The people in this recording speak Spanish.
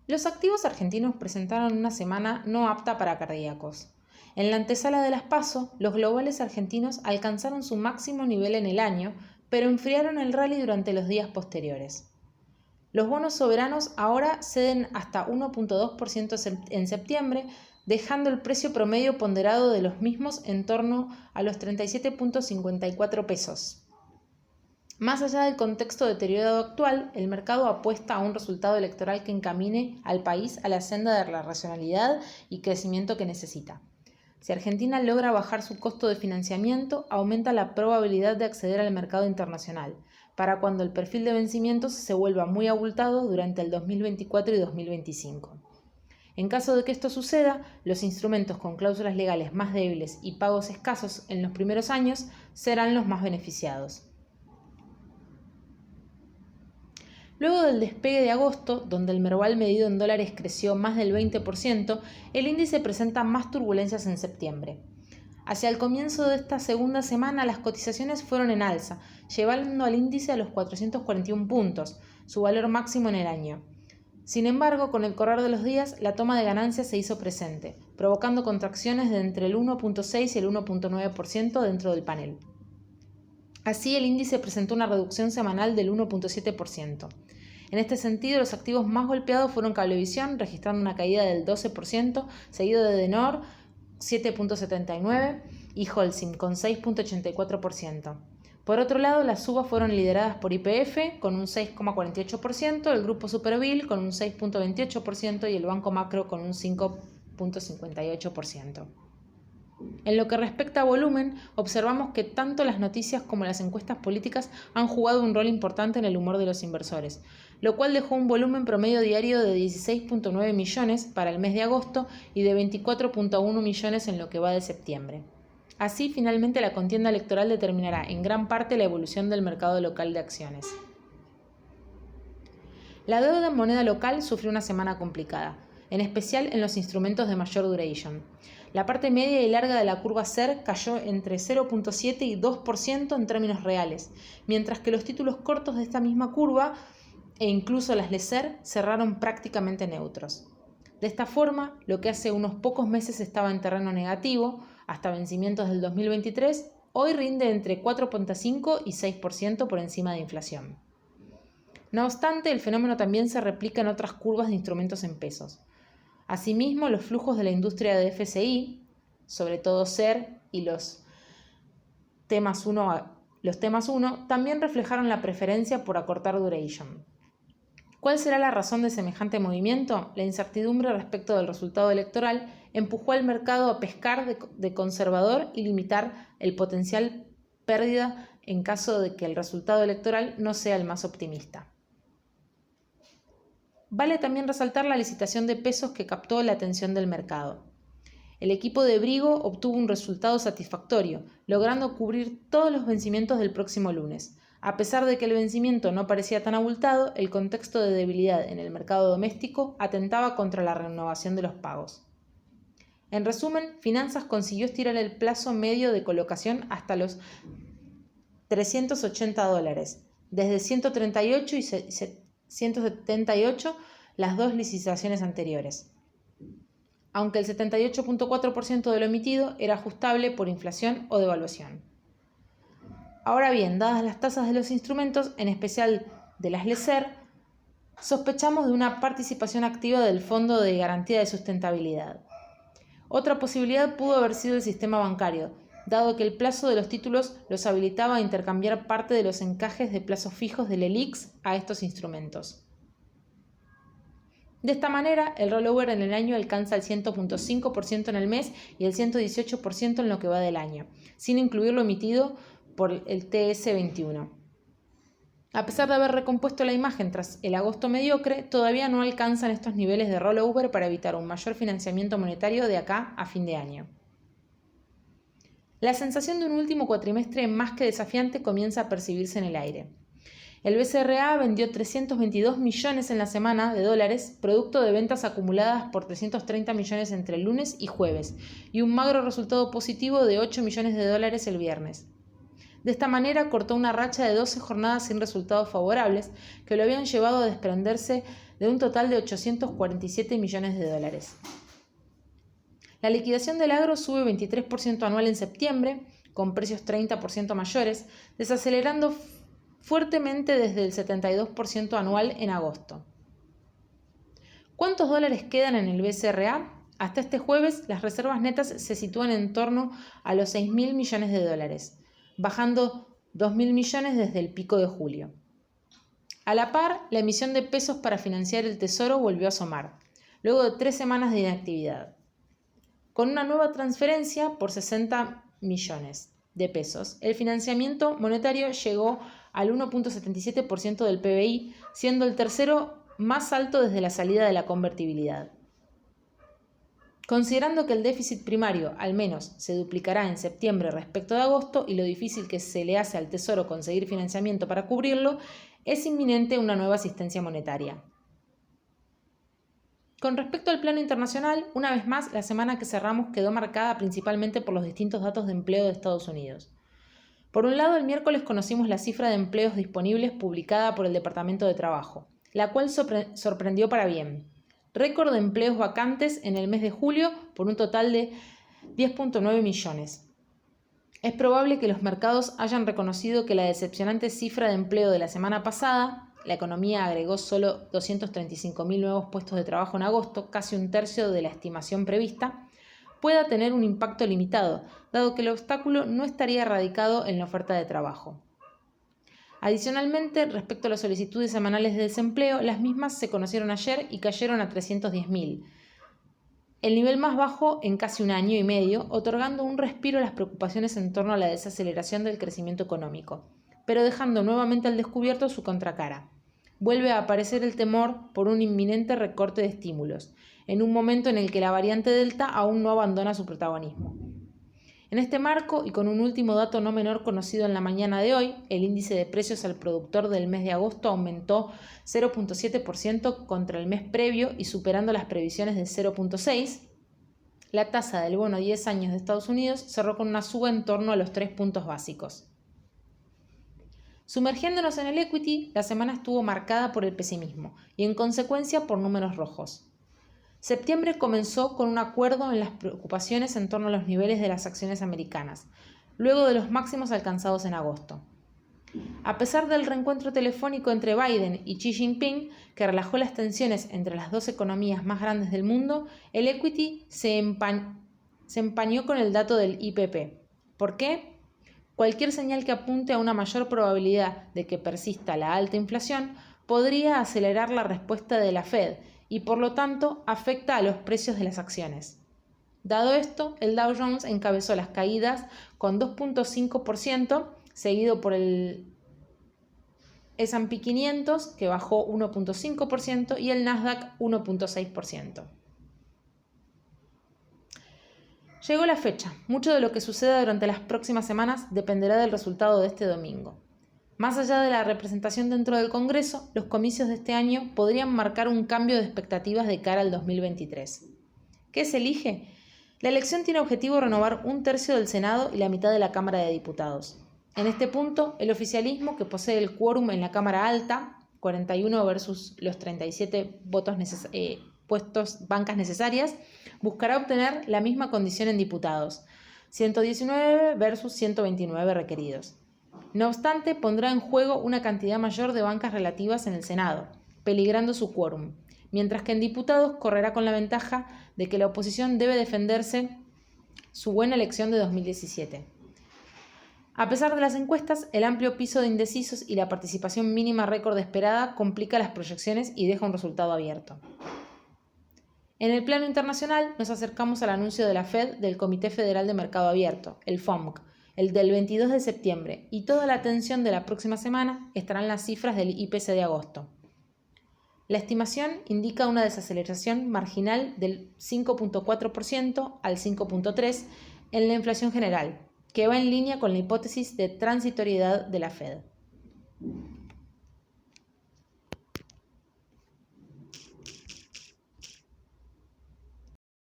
Los activos argentinos presentaron una semana no apta para cardíacos. En la antesala de las PASO, los globales argentinos alcanzaron su máximo nivel en el año, pero enfriaron el rally durante los días posteriores. Los bonos soberanos ahora ceden hasta 1.2% en septiembre, dejando el precio promedio ponderado de los mismos en torno a los 37.54 pesos. Más allá del contexto deteriorado actual, el mercado apuesta a un resultado electoral que encamine al país a la senda de la racionalidad y crecimiento que necesita. Si Argentina logra bajar su costo de financiamiento, aumenta la probabilidad de acceder al mercado internacional, para cuando el perfil de vencimientos se vuelva muy abultado durante el 2024 y 2025. En caso de que esto suceda, los instrumentos con cláusulas legales más débiles y pagos escasos en los primeros años serán los más beneficiados. Luego del despegue de agosto, donde el Merval medido en dólares creció más del 20%, el índice presenta más turbulencias en septiembre. Hacia el comienzo de esta segunda semana, las cotizaciones fueron en alza, llevando al índice a los 441 puntos, su valor máximo en el año. Sin embargo, con el correr de los días, la toma de ganancias se hizo presente, provocando contracciones de entre el 1.6 y el 1.9% dentro del panel. Así, el índice presentó una reducción semanal del 1.7%. En este sentido, los activos más golpeados fueron Cablevisión, registrando una caída del 12%, seguido de Denor, 7.79%, y Holcim, con 6.84%. Por otro lado, las subas fueron lideradas por YPF, con un 6.48%, el Grupo Supervil, con un 6.28%, y el Banco Macro, con un 5.58%. En lo que respecta a volumen, observamos que tanto las noticias como las encuestas políticas han jugado un rol importante en el humor de los inversores, lo cual dejó un volumen promedio diario de 16.9 millones para el mes de agosto y de 24.1 millones en lo que va de septiembre. Así, finalmente, la contienda electoral determinará en gran parte la evolución del mercado local de acciones. La deuda en moneda local sufrió una semana complicada, en especial en los instrumentos de mayor duration. La parte media y larga de la curva SER cayó entre 0.7 y 2% en términos reales, mientras que los títulos cortos de esta misma curva e incluso las LESER cerraron prácticamente neutros. De esta forma, lo que hace unos pocos meses estaba en terreno negativo, hasta vencimientos del 2023, hoy rinde entre 4.5 y 6% por encima de inflación. No obstante, el fenómeno también se replica en otras curvas de instrumentos en pesos. Asimismo, los flujos de la industria de FCI, sobre todo SER y los temas 1, también reflejaron la preferencia por acortar duration. ¿Cuál será la razón de semejante movimiento? La incertidumbre respecto del resultado electoral empujó al mercado a pescar de conservador y limitar el potencial pérdida en caso de que el resultado electoral no sea el más optimista. Vale también resaltar la licitación de pesos que captó la atención del mercado. El equipo de Brigo obtuvo un resultado satisfactorio, logrando cubrir todos los vencimientos del próximo lunes. A pesar de que el vencimiento no parecía tan abultado, el contexto de debilidad en el mercado doméstico atentaba contra la renovación de los pagos. En resumen, Finanzas consiguió estirar el plazo medio de colocación hasta los $380, desde 138 y 178 las dos licitaciones anteriores, aunque el 78.4% de lo emitido era ajustable por inflación o devaluación. Ahora bien, dadas las tasas de los instrumentos, en especial de las LESER, sospechamos de una participación activa del Fondo de Garantía de Sustentabilidad. Otra posibilidad pudo haber sido el sistema bancario, dado que el plazo de los títulos los habilitaba a intercambiar parte de los encajes de plazos fijos del ELIX a estos instrumentos. De esta manera, el rollover en el año alcanza el 100.5% en el mes y el 118% en lo que va del año, sin incluir lo emitido por el TS21. A pesar de haber recompuesto la imagen tras el agosto mediocre, todavía no alcanzan estos niveles de rollover para evitar un mayor financiamiento monetario de acá a fin de año. La sensación de un último cuatrimestre más que desafiante comienza a percibirse en el aire. El BCRA vendió 322 millones en la semana de dólares, producto de ventas acumuladas por 330 millones entre el lunes y jueves, y un magro resultado positivo de 8 millones de dólares el viernes. De esta manera cortó una racha de 12 jornadas sin resultados favorables que lo habían llevado a desprenderse de un total de 847 millones de dólares. La liquidación del agro sube 23% anual en septiembre, con precios 30% mayores, desacelerando fuertemente desde el 72% anual en agosto. ¿Cuántos dólares quedan en el BCRA? Hasta este jueves, las reservas netas se sitúan en torno a los 6.000 millones de dólares, bajando 2.000 millones desde el pico de julio. A la par, la emisión de pesos para financiar el Tesoro volvió a asomar, luego de 3 semanas de inactividad. Con una nueva transferencia por 60 millones de pesos, el financiamiento monetario llegó al 1.77% del PBI, siendo el tercero más alto desde la salida de la convertibilidad. Considerando que el déficit primario al menos se duplicará en septiembre respecto de agosto y lo difícil que se le hace al Tesoro conseguir financiamiento para cubrirlo, es inminente una nueva asistencia monetaria. Con respecto al plano internacional, una vez más, la semana que cerramos quedó marcada principalmente por los distintos datos de empleo de Estados Unidos. Por un lado, el miércoles conocimos la cifra de empleos disponibles publicada por el Departamento de Trabajo, la cual sorprendió para bien. Récord de empleos vacantes en el mes de julio por un total de 10.9 millones. Es probable que los mercados hayan reconocido que la decepcionante cifra de empleo de la semana pasada, la economía agregó solo 235.000 nuevos puestos de trabajo en agosto, casi un tercio de la estimación prevista, pueda tener un impacto limitado, dado que el obstáculo no estaría radicado en la oferta de trabajo. Adicionalmente, respecto a las solicitudes semanales de desempleo, las mismas se conocieron ayer y cayeron a 310.000, el nivel más bajo en casi un año y medio, otorgando un respiro a las preocupaciones en torno a la desaceleración del crecimiento económico, pero dejando nuevamente al descubierto su contracara. Vuelve a aparecer el temor por un inminente recorte de estímulos, en un momento en el que la variante Delta aún no abandona su protagonismo. En este marco, y con un último dato no menor conocido en la mañana de hoy, el índice de precios al productor del mes de agosto aumentó 0.7% contra el mes previo y superando las previsiones de 0.6%, la tasa del bono 10 años de Estados Unidos cerró con una suba en torno a los 3 puntos básicos. Sumergiéndonos en el equity, la semana estuvo marcada por el pesimismo y en consecuencia por números rojos. Septiembre comenzó con un acuerdo en las preocupaciones en torno a los niveles de las acciones americanas, luego de los máximos alcanzados en agosto. A pesar del reencuentro telefónico entre Biden y Xi Jinping, que relajó las tensiones entre las dos economías más grandes del mundo, el equity se empañó con el dato del IPP. ¿Por qué? Cualquier señal que apunte a una mayor probabilidad de que persista la alta inflación podría acelerar la respuesta de la Fed y por lo tanto afecta a los precios de las acciones. Dado esto, el Dow Jones encabezó las caídas con 2.5%, seguido por el S&P 500 que bajó 1.5% y el Nasdaq 1.6%. Llegó la fecha. Mucho de lo que suceda durante las próximas semanas dependerá del resultado de este domingo. Más allá de la representación dentro del Congreso, los comicios de este año podrían marcar un cambio de expectativas de cara al 2023. ¿Qué se elige? La elección tiene objetivo renovar un tercio del Senado y la mitad de la Cámara de Diputados. En este punto, el oficialismo, que posee el quórum en la Cámara Alta, 41 versus los 37 bancas necesarias, buscará obtener la misma condición en diputados, 119 versus 129 requeridos. No obstante, pondrá en juego una cantidad mayor de bancas relativas en el Senado, peligrando su quórum, mientras que en diputados correrá con la ventaja de que la oposición debe defenderse su buena elección de 2017. A pesar de las encuestas, el amplio piso de indecisos y la participación mínima récord esperada complica las proyecciones y deja un resultado abierto. En el plano internacional, nos acercamos al anuncio de la Fed del Comité Federal de Mercado Abierto, el FOMC, el del 22 de septiembre, y toda la atención de la próxima semana estarán las cifras del IPC de agosto. La estimación indica una desaceleración marginal del 5.4% al 5.3% en la inflación general, que va en línea con la hipótesis de transitoriedad de la Fed.